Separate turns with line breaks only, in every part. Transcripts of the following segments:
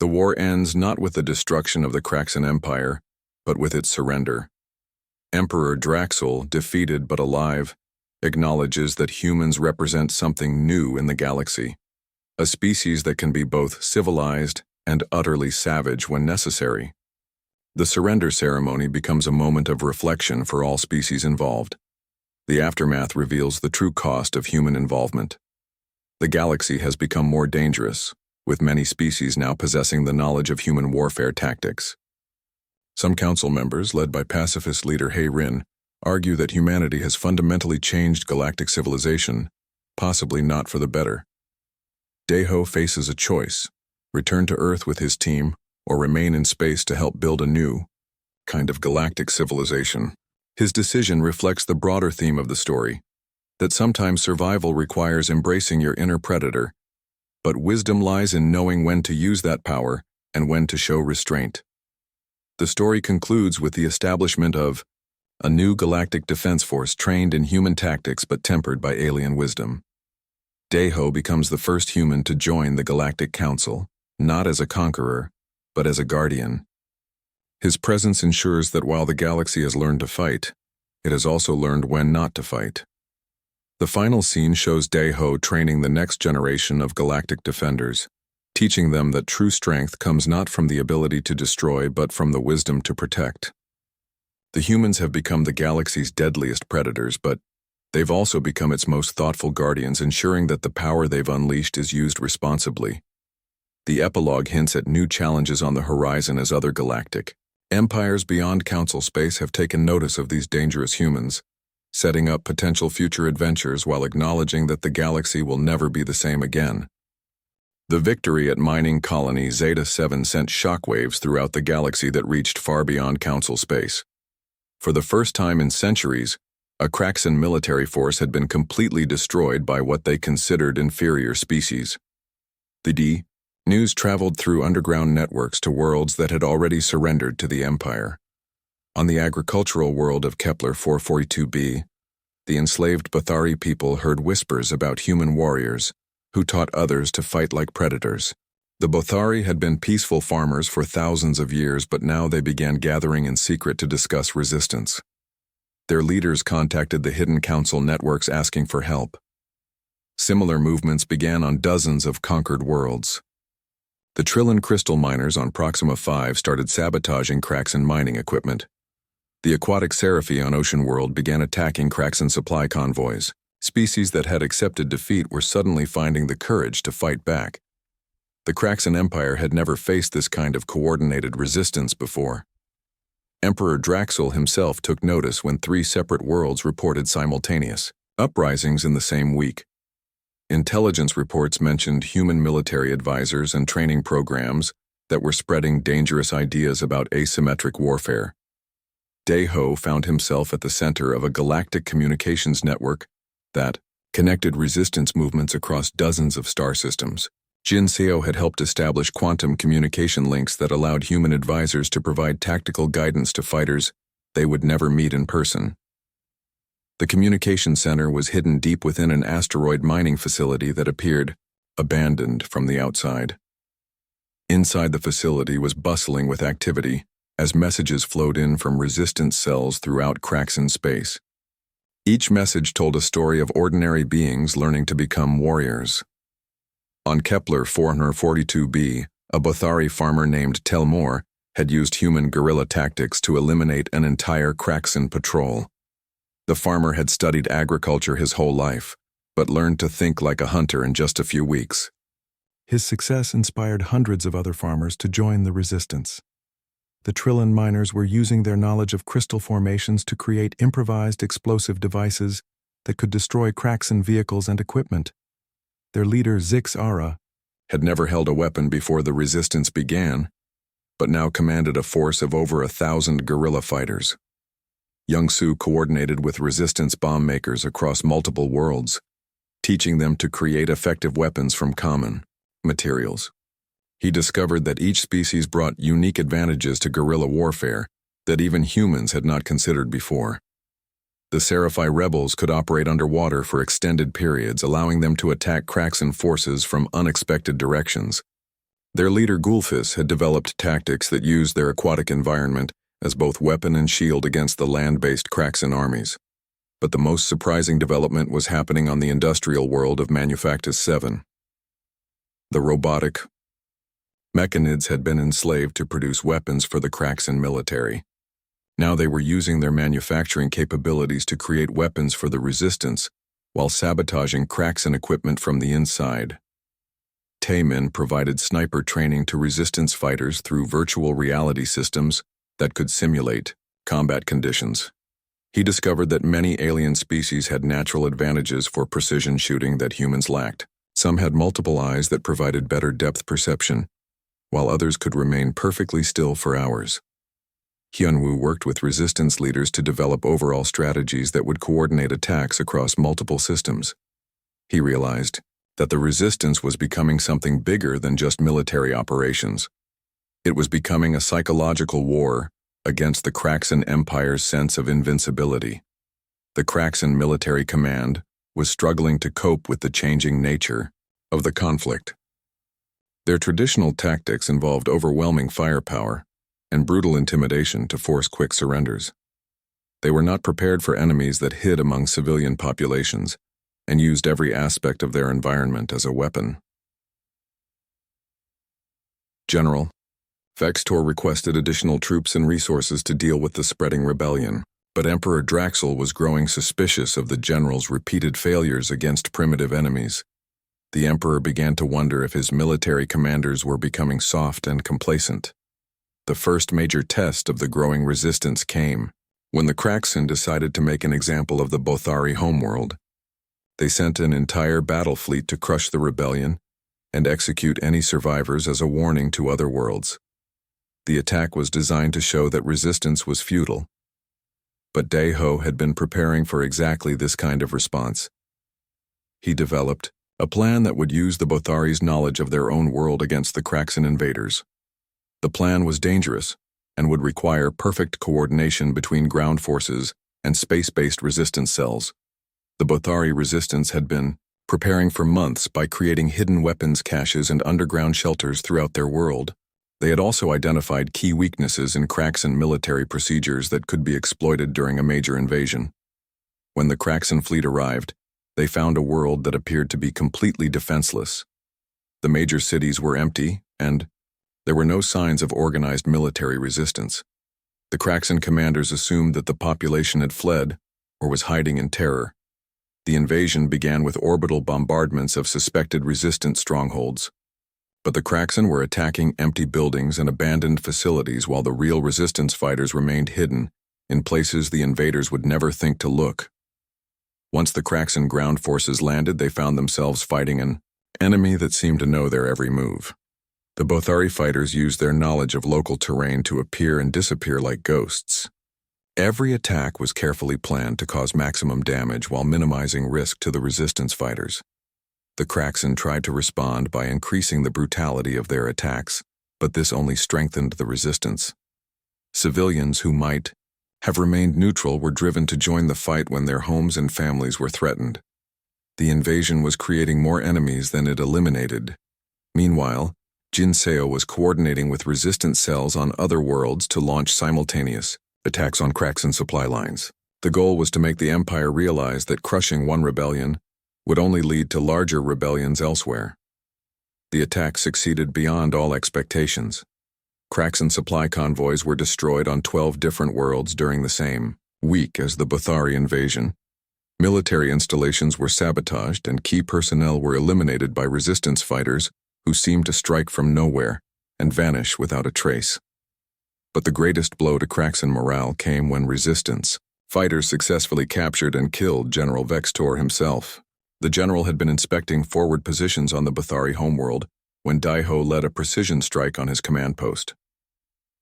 The war ends not with the destruction of the Kraxan Empire, but with its surrender. Emperor Draxel, defeated but alive, acknowledges that humans represent something new in the galaxy, a species that can be both civilized and utterly savage when necessary. The surrender ceremony becomes a moment of reflection for all species involved. The aftermath reveals the true cost of human involvement. The galaxy has become more dangerous, with many species now possessing the knowledge of human warfare tactics. Some council members, led by pacifist leader Hay Rin, argue that humanity has fundamentally changed galactic civilization, possibly not for the better. Deho faces a choice: return to Earth with his team, or remain in space to help build a new kind of galactic civilization. His decision reflects the broader theme of the story, that sometimes survival requires embracing your inner predator, but wisdom lies in knowing when to use that power and when to show restraint. The story concludes with the establishment of a new galactic defense force trained in human tactics but tempered by alien wisdom. Deho becomes the first human to join the Galactic Council, not as a conqueror, but as a guardian. His presence ensures that while the galaxy has learned to fight, it has also learned when not to fight. The final scene shows Deho training the next generation of galactic defenders, teaching them that true strength comes not from the ability to destroy but from the wisdom to protect. The humans have become the galaxy's deadliest predators, but they've also become its most thoughtful guardians, ensuring that the power they've unleashed is used responsibly. The epilogue hints at new challenges on the horizon as other galactic empires beyond Council space have taken notice of these dangerous humans, setting up potential future adventures while acknowledging that the galaxy will never be the same again. The victory at mining colony Zeta-7 sent shockwaves throughout the galaxy that reached far beyond Council space. For the first time in centuries, a Kraxan military force had been completely destroyed by what they considered inferior species. The news traveled through underground networks to worlds that had already surrendered to the Empire. On the agricultural world of Kepler 442b, the enslaved Bothari people heard whispers about human warriors who taught others to fight like predators. The Bothari had been peaceful farmers for thousands of years, but now they began gathering in secret to discuss resistance. Their leaders contacted the hidden council networks asking for help. Similar movements began on dozens of conquered worlds. The Trillin crystal miners on Proxima 5 started sabotaging Kraxan mining equipment. The aquatic Seraphi on Ocean World began attacking Kraxan supply convoys. Species that had accepted defeat were suddenly finding the courage to fight back. The Kraxan Empire had never faced this kind of coordinated resistance before. Emperor Draxel himself took notice when 3 separate worlds reported simultaneous uprisings in the same week. Intelligence reports mentioned human military advisors and training programs that were spreading dangerous ideas about asymmetric warfare. Deho found himself at the center of a galactic communications network that connected resistance movements across dozens of star systems. Jin Seo had helped establish quantum communication links that allowed human advisors to provide tactical guidance to fighters they would never meet in person. The communication center was hidden deep within an asteroid mining facility that appeared abandoned from the outside. Inside the facility was bustling with activity as messages flowed in from resistance cells throughout Kraxan space. Each message told a story of ordinary beings learning to become warriors. On Kepler 442b, a Bothari farmer named Telmor had used human guerrilla tactics to eliminate an entire Kraxan patrol. The farmer had studied agriculture his whole life, but learned to think like a hunter in just a few weeks. His success inspired hundreds of other farmers to join the resistance. The Trillin miners were using their knowledge of crystal formations to create improvised explosive devices that could destroy Kraxan vehicles and equipment. Their leader, Zix Ara, had never held a weapon before the resistance began, but now commanded a force of over 1,000 guerrilla fighters. Young-Su coordinated with resistance bomb makers across multiple worlds, teaching them to create effective weapons from common materials. He discovered that each species brought unique advantages to guerrilla warfare that even humans had not considered before. The Sci-Fi rebels could operate underwater for extended periods, allowing them to attack Kraxan forces from unexpected directions. Their leader Gulfis had developed tactics that used their aquatic environment as both weapon and shield against the land-based Kraxan armies. But the most surprising development was happening on the industrial world of Manufactus 7. The robotic mechanids had been enslaved to produce weapons for the Kraxan military. Now they were using their manufacturing capabilities to create weapons for the resistance while sabotaging Kraxan equipment from the inside. Taemin provided sniper training to resistance fighters through virtual reality systems that could simulate combat conditions. He discovered that many alien species had natural advantages for precision shooting that humans lacked. Some had multiple eyes that provided better depth perception, while others could remain perfectly still for hours. Hyunwoo worked with resistance leaders to develop overall strategies that would coordinate attacks across multiple systems. He realized that the resistance was becoming something bigger than just military operations. It was becoming a psychological war against the Kraxan Empire's sense of invincibility. The Kraxan military command was struggling to cope with the changing nature of the conflict. Their traditional tactics involved overwhelming firepower and brutal intimidation to force quick surrenders. They were not prepared for enemies that hid among civilian populations and used every aspect of their environment as a weapon. General, Vextor requested additional troops and resources to deal with the spreading rebellion, but Emperor Draxel was growing suspicious of the general's repeated failures against primitive enemies. The Emperor began to wonder if his military commanders were becoming soft and complacent. The first major test of the growing resistance came when the Kraxan decided to make an example of the Bothari homeworld. They sent an entire battle fleet to crush the rebellion and execute any survivors as a warning to other worlds. The attack was designed to show that resistance was futile. But Daeho had been preparing for exactly this kind of response. He developed a plan that would use the Bothari's knowledge of their own world against the Kraxan invaders. The plan was dangerous and would require perfect coordination between ground forces and space-based resistance cells. The Bothari resistance had been preparing for months by creating hidden weapons caches and underground shelters throughout their world. They had also identified key weaknesses in Kraxan military procedures that could be exploited during a major invasion. When the Kraxan fleet arrived, they found a world that appeared to be completely defenseless. The major cities were empty, and there were no signs of organized military resistance. The Kraxan commanders assumed that the population had fled or was hiding in terror. The invasion began with orbital bombardments of suspected resistant strongholds. But the Kraxan were attacking empty buildings and abandoned facilities while the real resistance fighters remained hidden in places the invaders would never think to look. Once the Kraxan ground forces landed, they found themselves fighting an enemy that seemed to know their every move. The Bothari fighters used their knowledge of local terrain to appear and disappear like ghosts. Every attack was carefully planned to cause maximum damage while minimizing risk to the resistance fighters. The Kraxan tried to respond by increasing the brutality of their attacks, but this only strengthened the resistance. Civilians who might have remained neutral were driven to join the fight when their homes and families were threatened. The invasion was creating more enemies than it eliminated. Meanwhile, Jin Seo was coordinating with resistance cells on other worlds to launch simultaneous attacks on Kraxan supply lines. The goal was to make the Empire realize that crushing one rebellion would only lead to larger rebellions elsewhere. The attack succeeded beyond all expectations. Kraxan supply convoys were destroyed on 12 different worlds during the same week as the Bothari invasion. Military installations were sabotaged and key personnel were eliminated by resistance fighters who seemed to strike from nowhere and vanish without a trace. But the greatest blow to Kraxan morale came when resistance fighters successfully captured and killed General Vextor himself. The general had been inspecting forward positions on the Bothari homeworld when Daeho led a precision strike on his command post.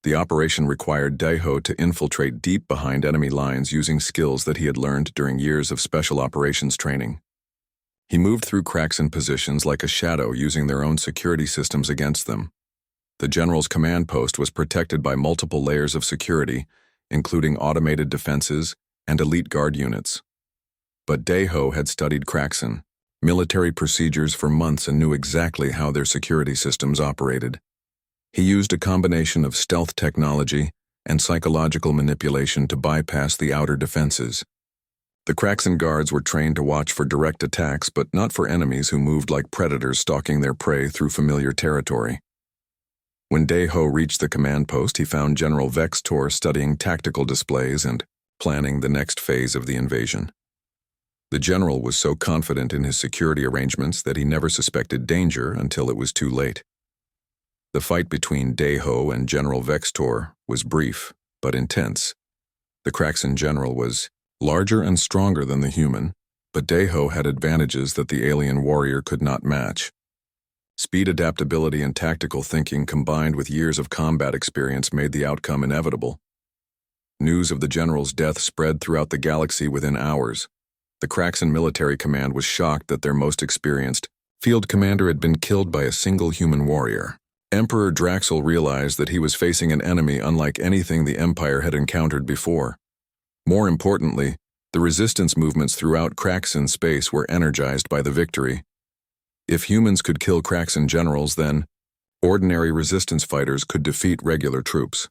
The operation required Daeho to infiltrate deep behind enemy lines using skills that he had learned during years of special operations training. He moved through Kraxan positions like a shadow using their own security systems against them. The general's command post was protected by multiple layers of security, including automated defenses and elite guard units. But Daeho had studied Kraxan. military procedures for months and knew exactly how their security systems operated. He used a combination of stealth technology and psychological manipulation to bypass the outer defenses. The Kraxan guards were trained to watch for direct attacks, but not for enemies who moved like predators stalking their prey through familiar territory. When Dae-ho reached the command post, he found General Vex Tor studying tactical displays and planning the next phase of the invasion. The general was so confident in his security arrangements that he never suspected danger until it was too late. The fight between Dae-ho and General Vex Tor was brief, but intense. The Kraxan general was larger and stronger than the human, but Dae-ho had advantages that the alien warrior could not match. Speed, adaptability, and tactical thinking combined with years of combat experience made the outcome inevitable. News of the general's death spread throughout the galaxy within hours. The Kraxan military command was shocked that their most experienced field commander had been killed by a single human warrior. Emperor Draxel realized that he was facing an enemy unlike anything the Empire had encountered before. More importantly, the resistance movements throughout Kraxan space were energized by the victory. If humans could kill Kraxan generals, then ordinary resistance fighters could defeat regular troops.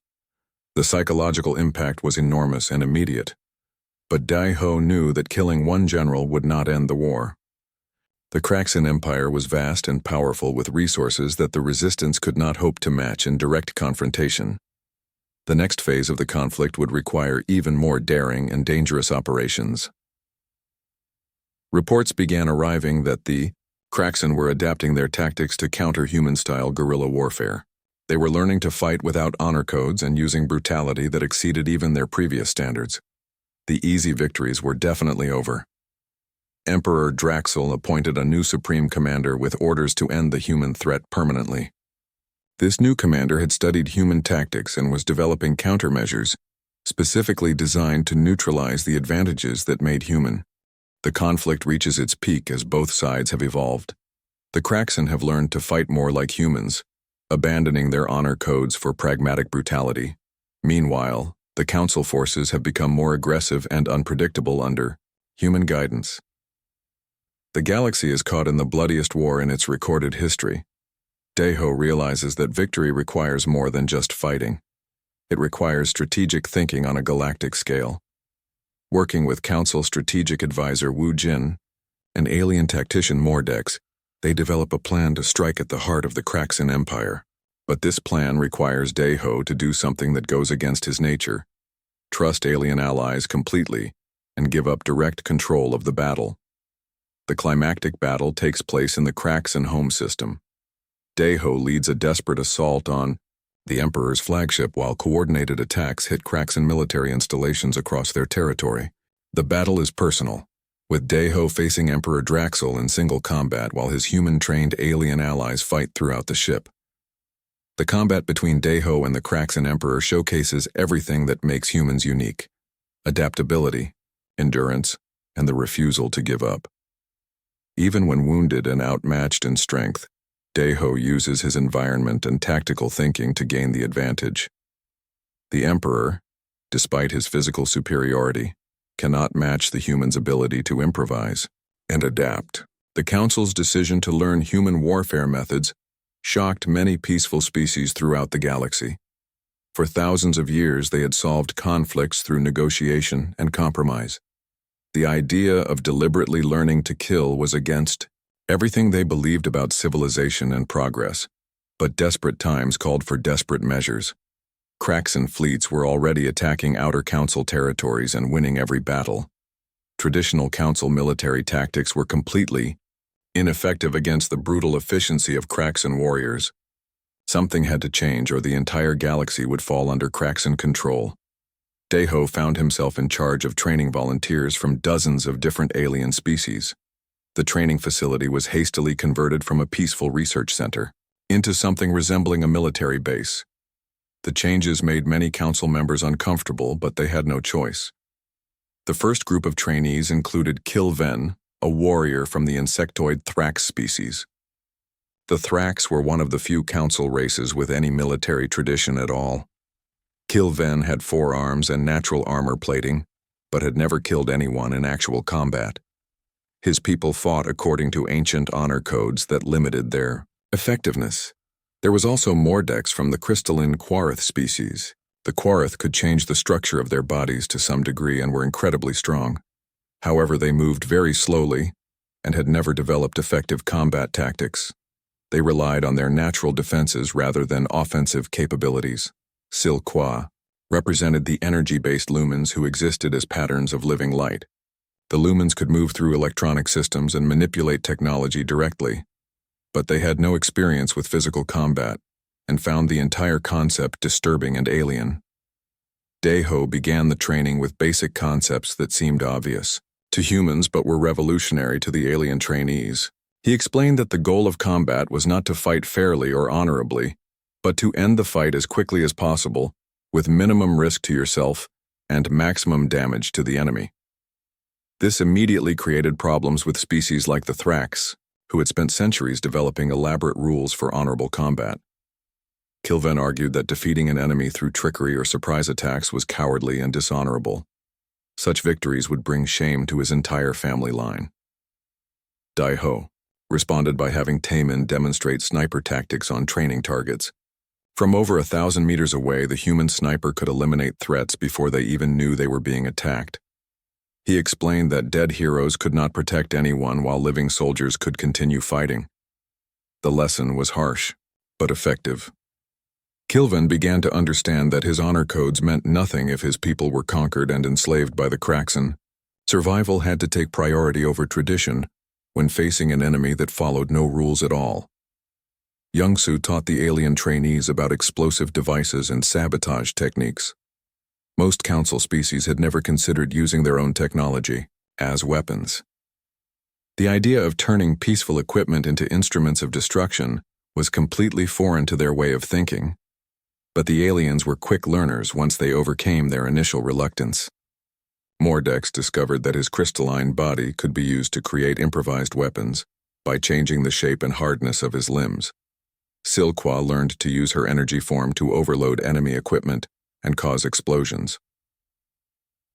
The psychological impact was enormous and immediate. But Dae-ho knew that killing one general would not end the war. The Kraxan Empire was vast and powerful with resources that the resistance could not hope to match in direct confrontation. The next phase of the conflict would require even more daring and dangerous operations. Reports began arriving that the Kraxan were adapting their tactics to counter human-style guerrilla warfare. They were learning to fight without honor codes and using brutality that exceeded even their previous standards. The easy victories were definitely over. Emperor Draxel appointed a new supreme commander with orders to end the human threat permanently. This new commander had studied human tactics and was developing countermeasures specifically designed to neutralize the advantages that made human. The conflict reaches its peak as both sides have evolved. The Kraxan have learned to fight more like humans, abandoning their honor codes for pragmatic brutality. Meanwhile, the Council forces have become more aggressive and unpredictable under human guidance. The galaxy is caught in the bloodiest war in its recorded history. Dae-ho realizes that victory requires more than just fighting. It requires strategic thinking on a galactic scale. Working with Council strategic advisor Wu Jin and alien tactician Mordex, they develop a plan to strike at the heart of the Kraxan Empire. But this plan requires Dae-ho to do something that goes against his nature: trust alien allies completely and give up direct control of the battle. The climactic battle takes place in the Kraxan home system. Dae-ho leads a desperate assault on the Emperor's flagship while coordinated attacks hit Kraxan military installations across their territory. The battle is personal, with Dae-ho facing Emperor Draxel in single combat while his human-trained alien allies fight throughout the ship. The combat between Dae-ho and the Kraxan Emperor showcases everything that makes humans unique: adaptability, endurance, and the refusal to give up. Even when wounded and outmatched in strength, Dae-ho uses his environment and tactical thinking to gain the advantage. The Emperor, despite his physical superiority, cannot match the human's ability to improvise and adapt. The Council's decision to learn human warfare methods shocked many peaceful species throughout the galaxy. For thousands of years, they had solved conflicts through negotiation and compromise. The idea of deliberately learning to kill was against everything they believed about civilization and progress, but desperate times called for desperate measures. Kraxan fleets were already attacking outer Council territories and winning every battle. Traditional Council military tactics were completely ineffective against the brutal efficiency of Kraxan warriors. Something had to change or the entire galaxy would fall under Kraxan control. Dae-ho found himself in charge of training volunteers from dozens of different alien species. The training facility was hastily converted from a peaceful research center into something resembling a military base. The changes made many Council members uncomfortable, but they had no choice. The first group of trainees included Kilven, a warrior from the insectoid Thrax species. The Thrax were one of the few Council races with any military tradition at all. Kilven had 4 arms and natural armor plating, but had never killed anyone in actual combat. His people fought according to ancient honor codes that limited their effectiveness. There was also Mordex from the crystalline Quarith species. The Quarith could change the structure of their bodies to some degree and were incredibly strong. However, they moved very slowly and had never developed effective combat tactics. They relied on their natural defenses rather than offensive capabilities. Silqua represented the energy-based lumens who existed as patterns of living light. The lumens could move through electronic systems and manipulate technology directly, but they had no experience with physical combat and found the entire concept disturbing and alien. Deho began the training with basic concepts that seemed obvious to humans but were revolutionary to the alien trainees. He explained that the goal of combat was not to fight fairly or honorably, but to end the fight as quickly as possible, with minimum risk to yourself and maximum damage to the enemy. This immediately created problems with species like the Thrax, who had spent centuries developing elaborate rules for honorable combat. Kilven argued that defeating an enemy through trickery or surprise attacks was cowardly and dishonorable. Such victories would bring shame to his entire family line. Daiho responded by having Taemin demonstrate sniper tactics on training targets. From over 1,000 meters away, the human sniper could eliminate threats before they even knew they were being attacked. He explained that dead heroes could not protect anyone while living soldiers could continue fighting. The lesson was harsh, but effective. Kilven began to understand that his honor codes meant nothing if his people were conquered and enslaved by the Kraxen. Survival had to take priority over tradition when facing an enemy that followed no rules at all. Youngsu taught the alien trainees about explosive devices and sabotage techniques. Most council species had never considered using their own technology as weapons. The idea of turning peaceful equipment into instruments of destruction was completely foreign to their way of thinking. But the aliens were quick learners once they overcame their initial reluctance. Mordex discovered that his crystalline body could be used to create improvised weapons by changing the shape and hardness of his limbs. Silqua learned to use her energy form to overload enemy equipment and cause explosions.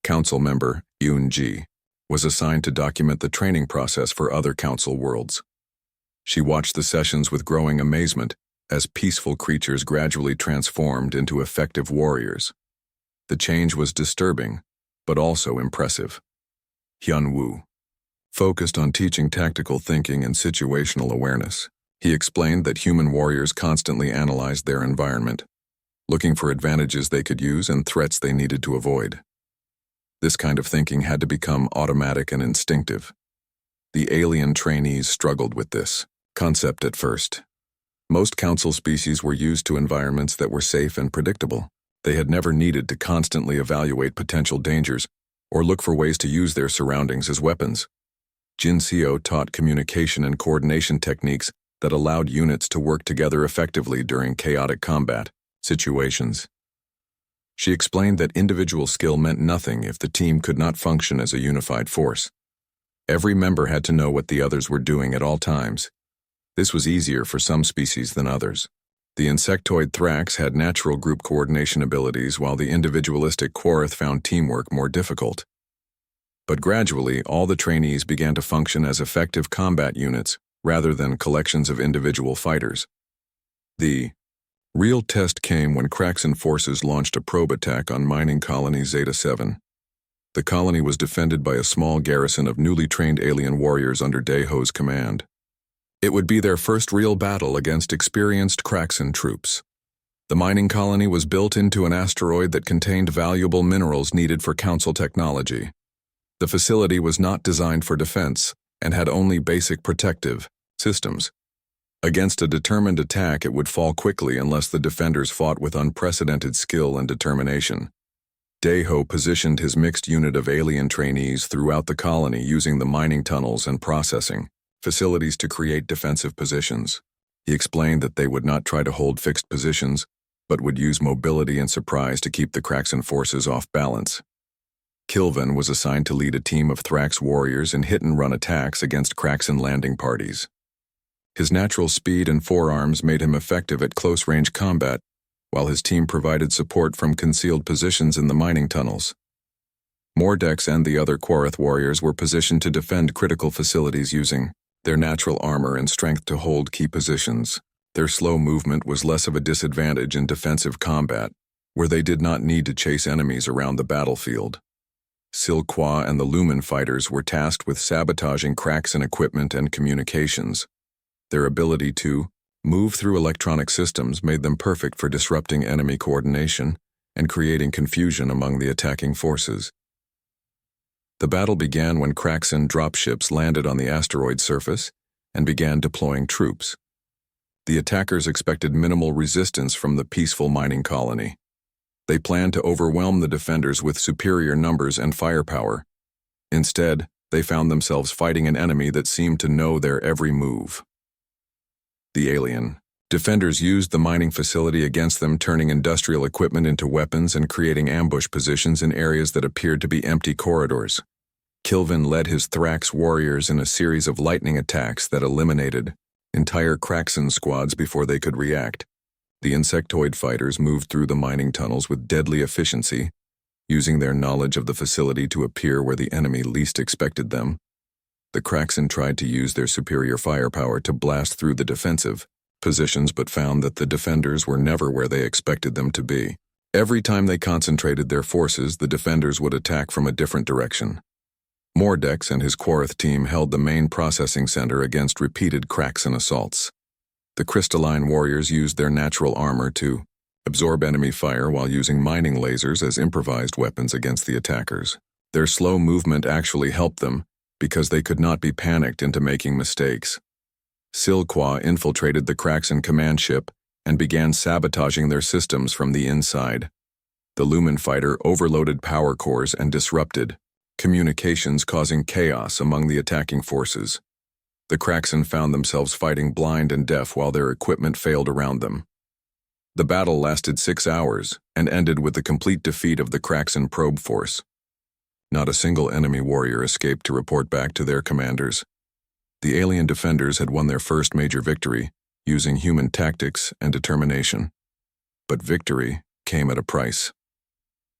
Council member Yoon-ji was assigned to document the training process for other council worlds. She watched the sessions with growing amazement as peaceful creatures gradually transformed into effective warriors. The change was disturbing, but also impressive. Hyun-woo focused on teaching tactical thinking and situational awareness. He explained that human warriors constantly analyzed their environment, looking for advantages they could use and threats they needed to avoid. This kind of thinking had to become automatic and instinctive. The alien trainees struggled with this concept at first. Most council species were used to environments that were safe and predictable. They had never needed to constantly evaluate potential dangers or look for ways to use their surroundings as weapons. Jinseo taught communication and coordination techniques that allowed units to work together effectively during chaotic combat situations. She explained that individual skill meant nothing if the team could not function as a unified force. Every member had to know what the others were doing at all times. This was easier for some species than others. The insectoid Thrax had natural group coordination abilities, while the individualistic Quarith found teamwork more difficult. But gradually, all the trainees began to function as effective combat units rather than collections of individual fighters. The real test came when Kraxen forces launched a probe attack on mining colony Zeta-7. The colony was defended by a small garrison of newly trained alien warriors under Daeho's command. It would be their first real battle against experienced Kraxen troops. The mining colony was built into an asteroid that contained valuable minerals needed for council technology. The facility was not designed for defense and had only basic protective systems. Against a determined attack, it would fall quickly unless the defenders fought with unprecedented skill and determination. Daeho positioned his mixed unit of alien trainees throughout the colony using the mining tunnels and processing facilities to create defensive positions. He explained that they would not try to hold fixed positions, but would use mobility and surprise to keep the Kraxen forces off balance. Kilven was assigned to lead a team of Thrax warriors in hit-and-run attacks against Kraxen landing parties. His natural speed and forearms made him effective at close-range combat, while his team provided support from concealed positions in the mining tunnels. Mordex and the other Quarith warriors were positioned to defend critical facilities using their natural armor and strength to hold key positions. Their slow movement was less of a disadvantage in defensive combat, where they did not need to chase enemies around the battlefield. Silqua and the Lumen fighters were tasked with sabotaging cracks in equipment and communications. Their ability to move through electronic systems made them perfect for disrupting enemy coordination and creating confusion among the attacking forces. The battle began when Kraxan dropships landed on the asteroid surface and began deploying troops. The attackers expected minimal resistance from the peaceful mining colony. They planned to overwhelm the defenders with superior numbers and firepower. Instead, they found themselves fighting an enemy that seemed to know their every move. The alien. Defenders used the mining facility against them, turning industrial equipment into weapons and creating ambush positions in areas that appeared to be empty corridors. Kilvin led his Thrax warriors in a series of lightning attacks that eliminated entire Kraxan squads before they could react. The insectoid fighters moved through the mining tunnels with deadly efficiency, using their knowledge of the facility to appear where the enemy least expected them. The Kraxan tried to use their superior firepower to blast through the defensive positions but found that the defenders were never where they expected them to be. Every time they concentrated their forces, the defenders would attack from a different direction. Mordex and his Quarith team held the main processing center against repeated Kraxan assaults. The crystalline warriors used their natural armor to absorb enemy fire while using mining lasers as improvised weapons against the attackers. Their slow movement actually helped them because they could not be panicked into making mistakes. Silqua infiltrated the Kraxan command ship and began sabotaging their systems from the inside. The Lumen fighter overloaded power cores and disrupted communications, causing chaos among the attacking forces. The Kraxan found themselves fighting blind and deaf while their equipment failed around them. The battle lasted 6 hours and ended with the complete defeat of the Kraxan probe force. Not a single enemy warrior escaped to report back to their commanders. The alien defenders had won their first major victory, using human tactics and determination. But victory came at a price.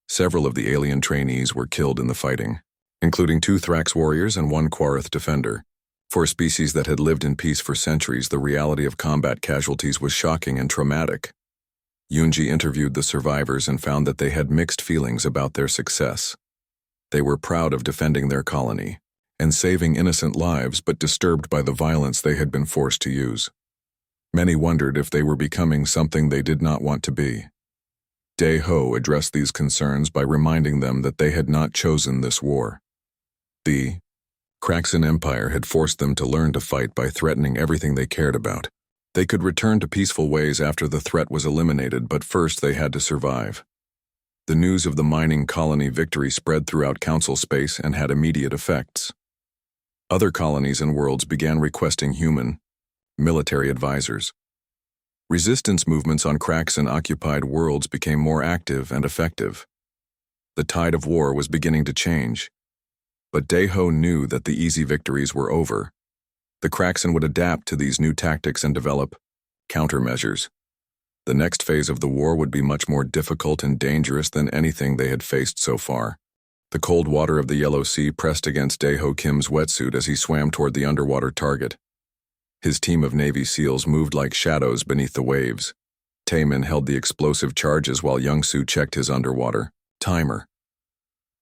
Several of the alien trainees were killed in the fighting, including 2 Thrax warriors and 1 Quarith defender. For a species that had lived in peace for centuries, the reality of combat casualties was shocking and traumatic. Yunji interviewed the survivors and found that they had mixed feelings about their success. They were proud of defending their colony and saving innocent lives, but disturbed by the violence they had been forced to use. Many wondered if they were becoming something they did not want to be. Dae-ho addressed these concerns by reminding them that they had not chosen this war. The Kraxan Empire had forced them to learn to fight by threatening everything they cared about. They could return to peaceful ways after the threat was eliminated, but first they had to survive. The news of the mining colony victory spread throughout Council space and had immediate effects. Other colonies and worlds began requesting human military advisors. Resistance movements on Kraxan-occupied worlds became more active and effective. The tide of war was beginning to change. But Dae-ho knew that the easy victories were over. The Kraxan would adapt to these new tactics and develop countermeasures. The next phase of the war would be much more difficult and dangerous than anything they had faced so far. The cold water of the Yellow Sea pressed against Dae-ho Kim's wetsuit as he swam toward the underwater target. His team of Navy SEALs moved like shadows beneath the waves. Taemin held the explosive charges while Young-soo checked his underwater timer.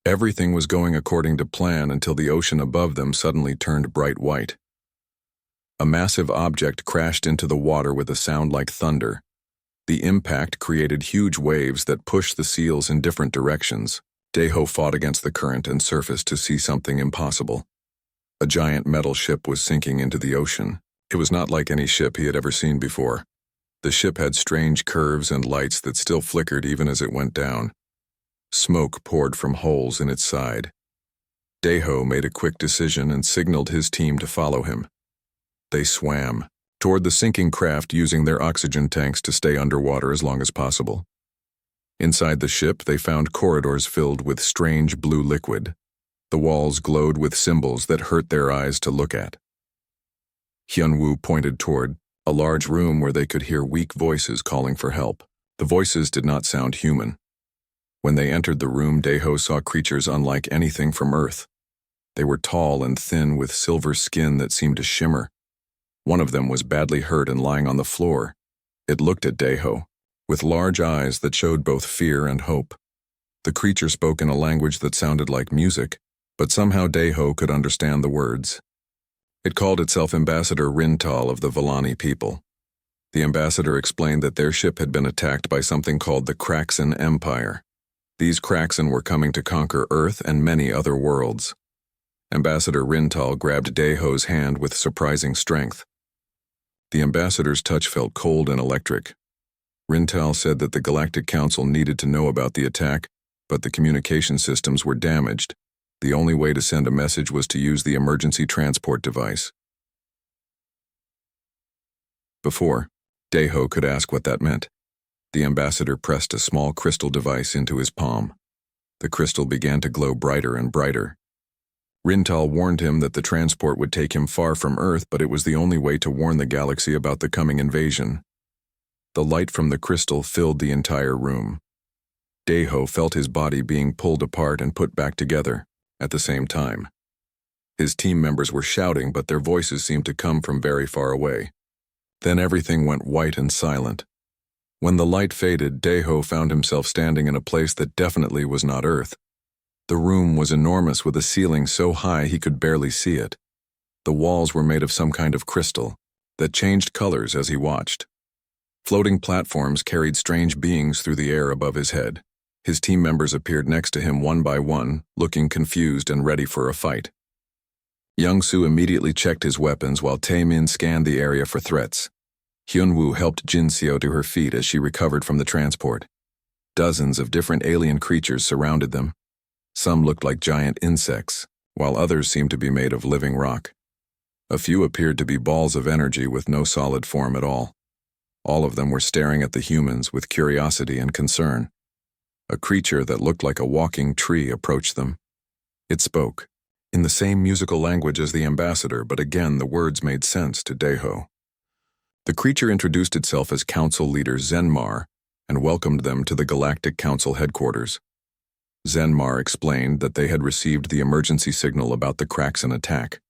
Everything was going according to plan until the ocean above them suddenly turned bright white. A massive object crashed into the water with a sound like thunder. The impact created huge waves that pushed the SEALs in different directions. Dae-ho fought against the current and surfaced to see something impossible. A giant metal ship was sinking into the ocean. It was not like any ship he had ever seen before. The ship had strange curves and lights that still flickered even as it went down. Smoke poured from holes in its side. Dae-ho made a quick decision and signaled his team to follow him. They swam toward the sinking craft, using their oxygen tanks to stay underwater as long as possible. Inside the ship, they found corridors filled with strange blue liquid. The walls glowed with symbols that hurt their eyes to look at. Hyun-woo pointed toward a large room where they could hear weak voices calling for help. The voices did not sound human. When they entered the room, Daeho saw creatures unlike anything from Earth. They were tall and thin with silver skin that seemed to shimmer. One of them was badly hurt and lying on the floor. It looked at Daeho, with large eyes that showed both fear and hope. The creature spoke in a language that sounded like music, but somehow Daeho could understand the words. It called itself Ambassador Rintal of the Villani people. The ambassador explained that their ship had been attacked by something called the Kraxan Empire. These Kraxan were coming to conquer Earth and many other worlds. Ambassador Rintal grabbed Daeho's hand with surprising strength. The ambassador's touch felt cold and electric. Rintal said that the Galactic Council needed to know about the attack, but the communication systems were damaged. The only way to send a message was to use the emergency transport device. Before Daeho could ask what that meant, the ambassador pressed a small crystal device into his palm. The crystal began to glow brighter and brighter. Rintal warned him that the transport would take him far from Earth, but it was the only way to warn the galaxy about the coming invasion. The light from the crystal filled the entire room. Daeho felt his body being pulled apart and put back together at the same time. His team members were shouting, but their voices seemed to come from very far away. Then everything went white and silent. When the light faded, Daeho found himself standing in a place that definitely was not Earth. The room was enormous, with a ceiling so high he could barely see it. The walls were made of some kind of crystal that changed colors as he watched. Floating platforms carried strange beings through the air above his head. His team members appeared next to him one by one, looking confused and ready for a fight. Young-Soo immediately checked his weapons while Tae-min scanned the area for threats. Hyun-woo helped Jin-seo to her feet as she recovered from the transport. Dozens of different alien creatures surrounded them. Some looked like giant insects, while others seemed to be made of living rock. A few appeared to be balls of energy with no solid form at all. All of them were staring at the humans with curiosity and concern. A creature that looked like a walking tree approached them. It spoke, in the same musical language as the ambassador, but again the words made sense to Daeho. The creature introduced itself as Council Leader Zenmar and welcomed them to the Galactic Council headquarters. Zenmar explained that they had received the emergency signal about the Kraxan attack.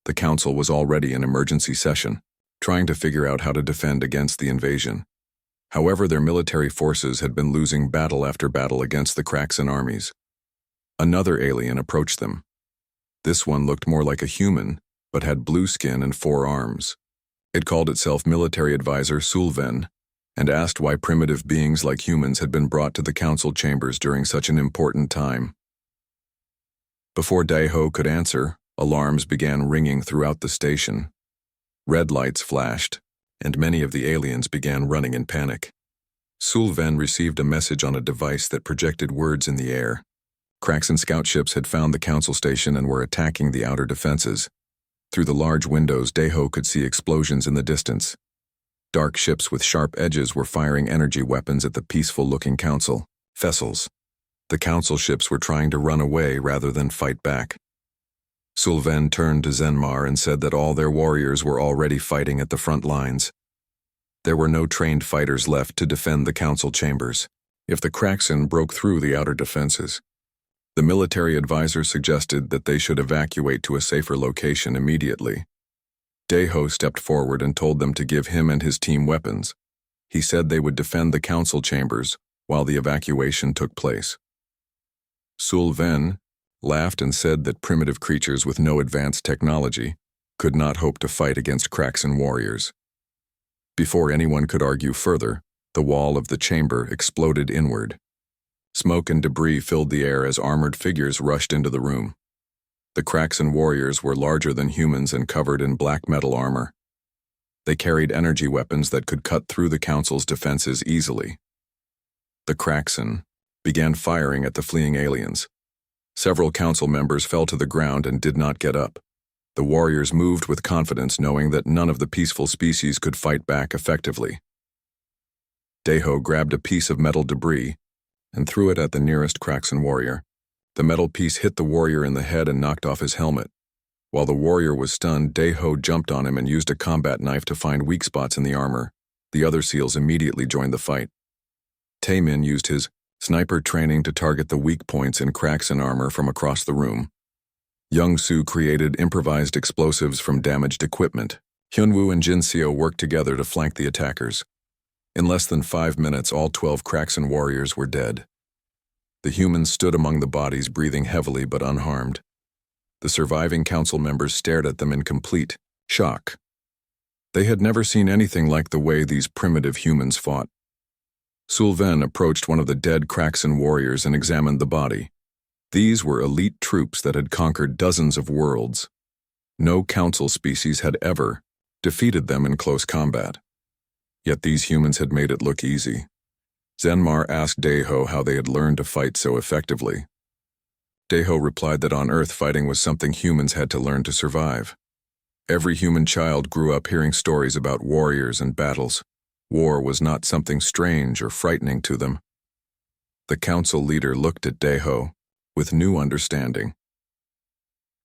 The council was already in emergency session, trying to figure out how to defend against the invasion. However, their military forces had been losing battle after battle against the Kraxan armies. Another alien approached them. This one looked more like a human, but had blue skin and 4 arms. It called itself Military Advisor Sulven, and asked why primitive beings like humans had been brought to the council chambers during such an important time. Before Daeho could answer, alarms began ringing throughout the station. Red lights flashed, and many of the aliens began running in panic. Sulven received a message on a device that projected words in the air. Kraxan scout ships had found the council station and were attacking the outer defenses. Through the large windows, Daeho could see explosions in the distance. Dark ships with sharp edges were firing energy weapons at the peaceful-looking council vessels. The council ships were trying to run away rather than fight back. Sulven turned to Zenmar and said that all their warriors were already fighting at the front lines. There were no trained fighters left to defend the council chambers if the Kraxan broke through the outer defenses. The military advisor suggested that they should evacuate to a safer location immediately. Daeho stepped forward and told them to give him and his team weapons. He said they would defend the council chambers while the evacuation took place. Sulven laughed and said that primitive creatures with no advanced technology could not hope to fight against Kraxan warriors. Before anyone could argue further, the wall of the chamber exploded inward. Smoke and debris filled the air as armored figures rushed into the room. The Kraxan warriors were larger than humans and covered in black metal armor. They carried energy weapons that could cut through the council's defenses easily. The Kraxan began firing at the fleeing aliens. Several council members fell to the ground and did not get up. The warriors moved with confidence, knowing that none of the peaceful species could fight back effectively. Daeho grabbed a piece of metal debris and threw it at the nearest Kraxan warrior. The metal piece hit the warrior in the head and knocked off his helmet. While the warrior was stunned, Daeho jumped on him and used a combat knife to find weak spots in the armor. The other SEALs immediately joined the fight. Tae-min used his sniper training to target the weak points in cracks in armor from across the room. Young Su created improvised explosives from damaged equipment. Hyunwoo and Jinseo worked together to flank the attackers. In less than 5 minutes, all 12 Craxan warriors were dead. The humans stood among the bodies, breathing heavily but unharmed. The surviving council members stared at them in complete shock. They had never seen anything like the way these primitive humans fought. Sulven approached one of the dead Craxan warriors and examined the body. These were elite troops that had conquered dozens of worlds. No council species had ever defeated them in close combat. Yet these humans had made it look easy. Zenmar asked Daeho how they had learned to fight so effectively. Daeho replied that on Earth fighting was something humans had to learn to survive. Every human child grew up hearing stories about warriors and battles. War was not something strange or frightening to them. The council leader looked at Daeho with new understanding.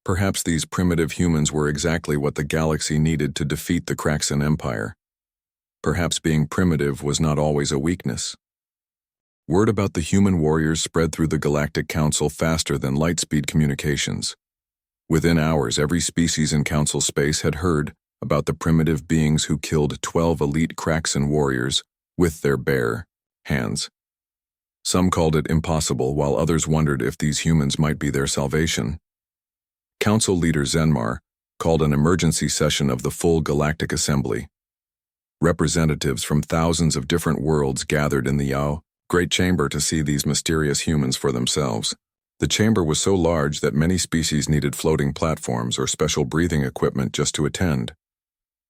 Perhaps these primitive humans were exactly what the galaxy needed to defeat the Craxan Empire. Perhaps being primitive was not always a weakness. Word about the human warriors spread through the Galactic Council faster than light-speed communications. Within hours, every species in Council space had heard about the primitive beings who killed 12 elite Craxan warriors with their bare hands. Some called it impossible, while others wondered if these humans might be their salvation. Council leader Zenmar called an emergency session of the full Galactic Assembly. Representatives from thousands of different worlds gathered in the Yao Great Chamber to see these mysterious humans for themselves. The chamber was so large that many species needed floating platforms or special breathing equipment just to attend.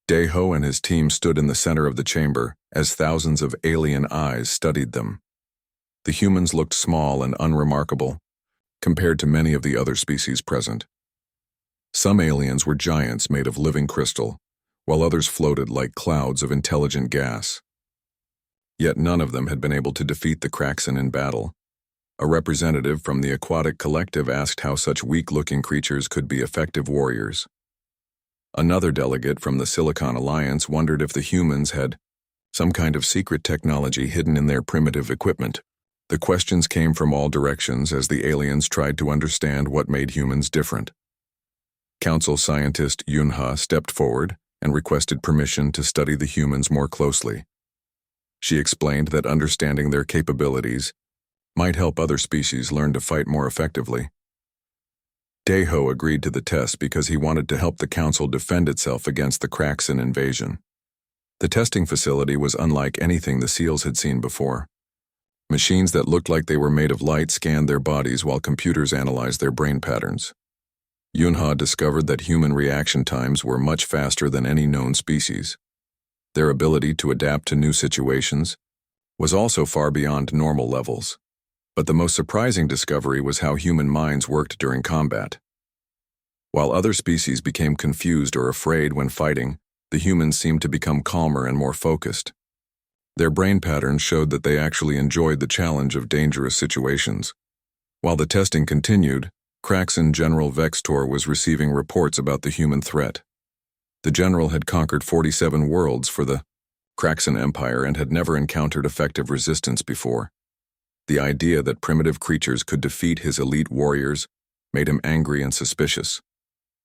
Daeho and his team stood in the center of the chamber as thousands of alien eyes studied them. The humans looked small and unremarkable compared to many of the other species present. Some aliens were giants made of living crystal, while others floated like clouds of intelligent gas. Yet none of them had been able to defeat the Craxan in battle. A representative from the aquatic collective asked how such weak-looking creatures could be effective warriors. Another delegate from the Silicon Alliance wondered if the humans had some kind of secret technology hidden in their primitive equipment. The questions came from all directions as the aliens tried to understand what made humans different. Council scientist Yunha stepped forward and requested permission to study the humans more closely. She explained that understanding their capabilities might help other species learn to fight more effectively. Daeho agreed to the test because he wanted to help the Council defend itself against the Craxan invasion. The testing facility was unlike anything the SEALs had seen before. Machines that looked like they were made of light scanned their bodies while computers analyzed their brain patterns. Yunha discovered that human reaction times were much faster than any known species. Their ability to adapt to new situations was also far beyond normal levels. But the most surprising discovery was how human minds worked during combat. While other species became confused or afraid when fighting, the humans seemed to become calmer and more focused. Their brain patterns showed that they actually enjoyed the challenge of dangerous situations. While the testing continued, Craxan General Vextor was receiving reports about the human threat. The general had conquered 47 worlds for the Craxan Empire and had never encountered effective resistance before. The idea that primitive creatures could defeat his elite warriors made him angry and suspicious.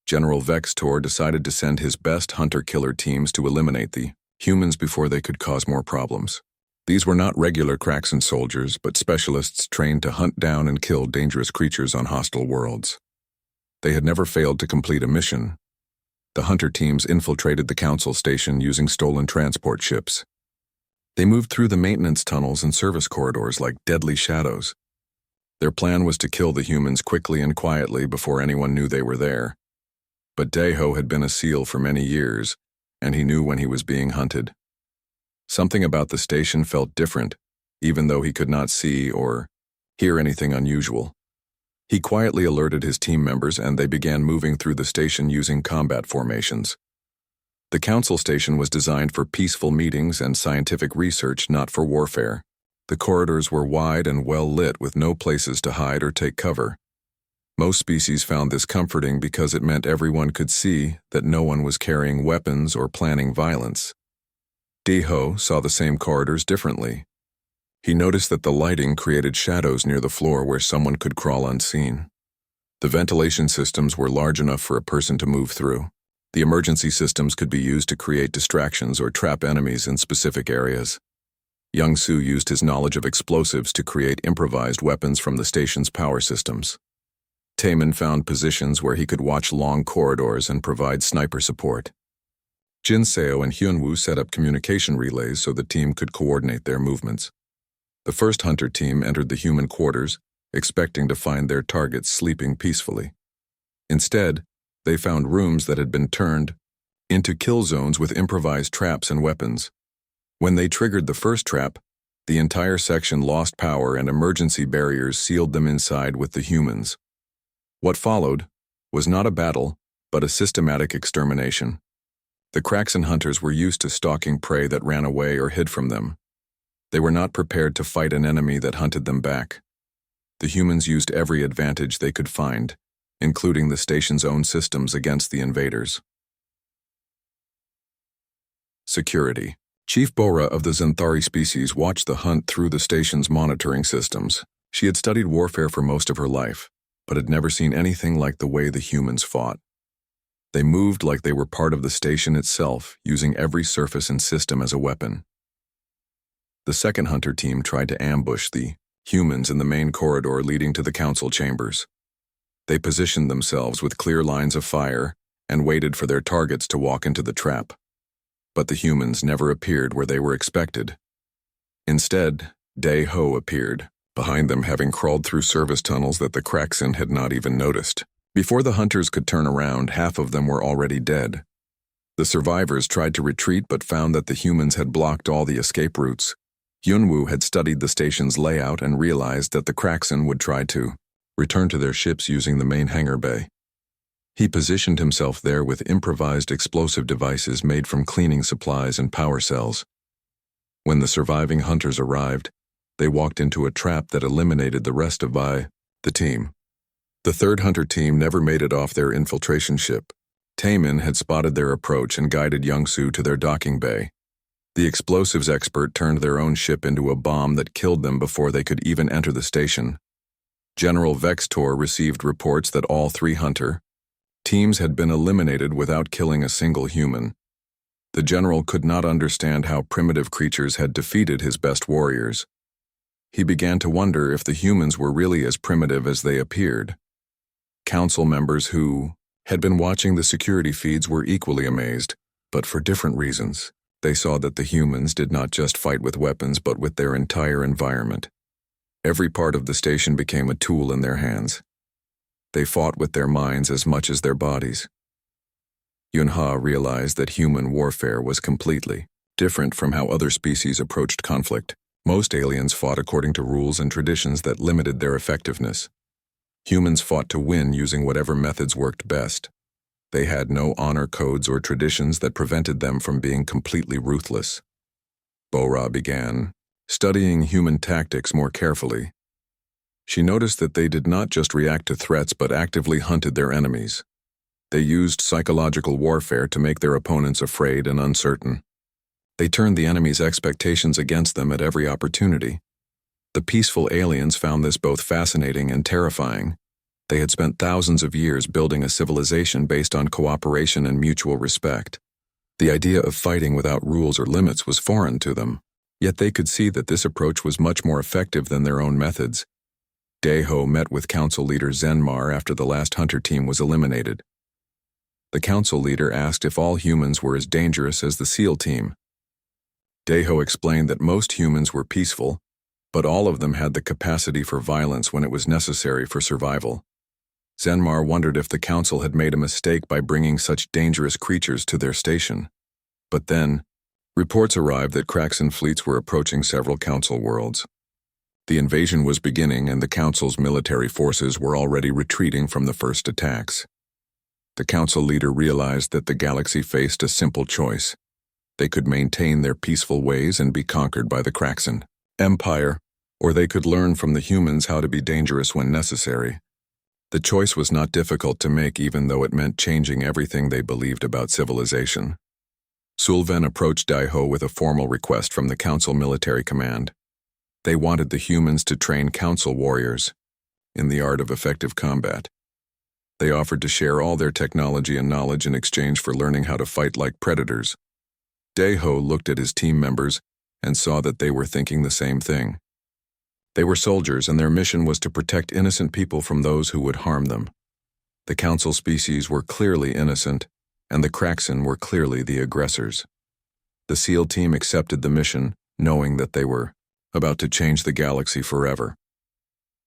General Vextor decided to send his best hunter-killer teams to eliminate the humans before they could cause more problems. These were not regular Craxan soldiers, but specialists trained to hunt down and kill dangerous creatures on hostile worlds. They had never failed to complete a mission. The hunter teams infiltrated the council station using stolen transport ships. They moved through the maintenance tunnels and service corridors like deadly shadows. Their plan was to kill the humans quickly and quietly before anyone knew they were there. But Daeho had been a SEAL for many years, and he knew when he was being hunted. Something about the station felt different, even though he could not see or hear anything unusual. He quietly alerted his team members and they began moving through the station using combat formations. The council station was designed for peaceful meetings and scientific research, not for warfare. The corridors were wide and well lit with no places to hide or take cover. Most species found this comforting because it meant everyone could see that no one was carrying weapons or planning violence. Daeho saw the same corridors differently. He noticed that the lighting created shadows near the floor where someone could crawl unseen. The ventilation systems were large enough for a person to move through. The emergency systems could be used to create distractions or trap enemies in specific areas. Young-soo used his knowledge of explosives to create improvised weapons from the station's power systems. Taemin found positions where he could watch long corridors and provide sniper support. Jin Seo and Hyunwoo set up communication relays so the team could coordinate their movements. The first hunter team entered the human quarters, expecting to find their targets sleeping peacefully. Instead, they found rooms that had been turned into kill zones with improvised traps and weapons. When they triggered the first trap, the entire section lost power and emergency barriers sealed them inside with the humans. What followed was not a battle, but a systematic extermination. The Kraxan hunters were used to stalking prey that ran away or hid from them. They were not prepared to fight an enemy that hunted them back. The humans used every advantage they could find, including the station's own systems against the invaders. Security. Chief Bora of the Xanthari species watched the hunt through the station's monitoring systems. She had studied warfare for most of her life, but had never seen anything like the way the humans fought. They moved like they were part of the station itself, using every surface and system as a weapon. The second hunter team tried to ambush the humans in the main corridor leading to the council chambers. They positioned themselves with clear lines of fire and waited for their targets to walk into the trap. But the humans never appeared where they were expected. Instead, Dae-ho appeared, behind them having crawled through service tunnels that the Kraxan had not even noticed. Before the hunters could turn around, half of them were already dead. The survivors tried to retreat but found that the humans had blocked all the escape routes. Hyunwoo had studied the station's layout and realized that the Kraxan would try to return to their ships using the main hangar bay. He positioned himself there with improvised explosive devices made from cleaning supplies and power cells. When the surviving hunters arrived, they walked into a trap that eliminated the rest of the team. The third hunter team never made it off their infiltration ship. Taemin had spotted their approach and guided Young-soo to their docking bay. The explosives expert turned their own ship into a bomb that killed them before they could even enter the station. General Vextor received reports that all three hunter teams had been eliminated without killing a single human. The general could not understand how primitive creatures had defeated his best warriors. He began to wonder if the humans were really as primitive as they appeared. Council members who had been watching the security feeds were equally amazed, but for different reasons. They saw that the humans did not just fight with weapons but with their entire environment. Every part of the station became a tool in their hands. They fought with their minds as much as their bodies. Yunha realized that human warfare was completely different from how other species approached conflict. Most aliens fought according to rules and traditions that limited their effectiveness. Humans fought to win using whatever methods worked best. They had no honor codes or traditions that prevented them from being completely ruthless. Bora began studying human tactics more carefully. She noticed that they did not just react to threats but actively hunted their enemies. They used psychological warfare to make their opponents afraid and uncertain. They turned the enemy's expectations against them at every opportunity. The peaceful aliens found this both fascinating and terrifying. They had spent thousands of years building a civilization based on cooperation and mutual respect. The idea of fighting without rules or limits was foreign to them, yet they could see that this approach was much more effective than their own methods. Dae-ho met with council leader Zenmar after the last hunter team was eliminated. The council leader asked if all humans were as dangerous as the SEAL team. Dae-ho explained that most humans were peaceful, but all of them had the capacity for violence when it was necessary for survival. Zenmar wondered if the council had made a mistake by bringing such dangerous creatures to their station. But then, reports arrived that Kraxan fleets were approaching several council worlds. The invasion was beginning and the council's military forces were already retreating from the first attacks. The council leader realized that the galaxy faced a simple choice. They could maintain their peaceful ways and be conquered by the Kraxan Empire, or they could learn from the humans how to be dangerous when necessary. The choice was not difficult to make even though it meant changing everything they believed about civilization. Sulven approached Dae-ho with a formal request from the council military command. They wanted the humans to train council warriors in the art of effective combat. They offered to share all their technology and knowledge in exchange for learning how to fight like predators. Daeho looked at his team members and saw that they were thinking the same thing. They were soldiers, and their mission was to protect innocent people from those who would harm them. The council species were clearly innocent, and the Kraxen were clearly the aggressors. The SEAL team accepted the mission, knowing that they were about to change the galaxy forever.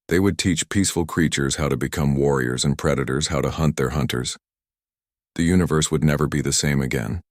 They would teach peaceful creatures how to become warriors and predators how to hunt their hunters. The universe would never be the same again.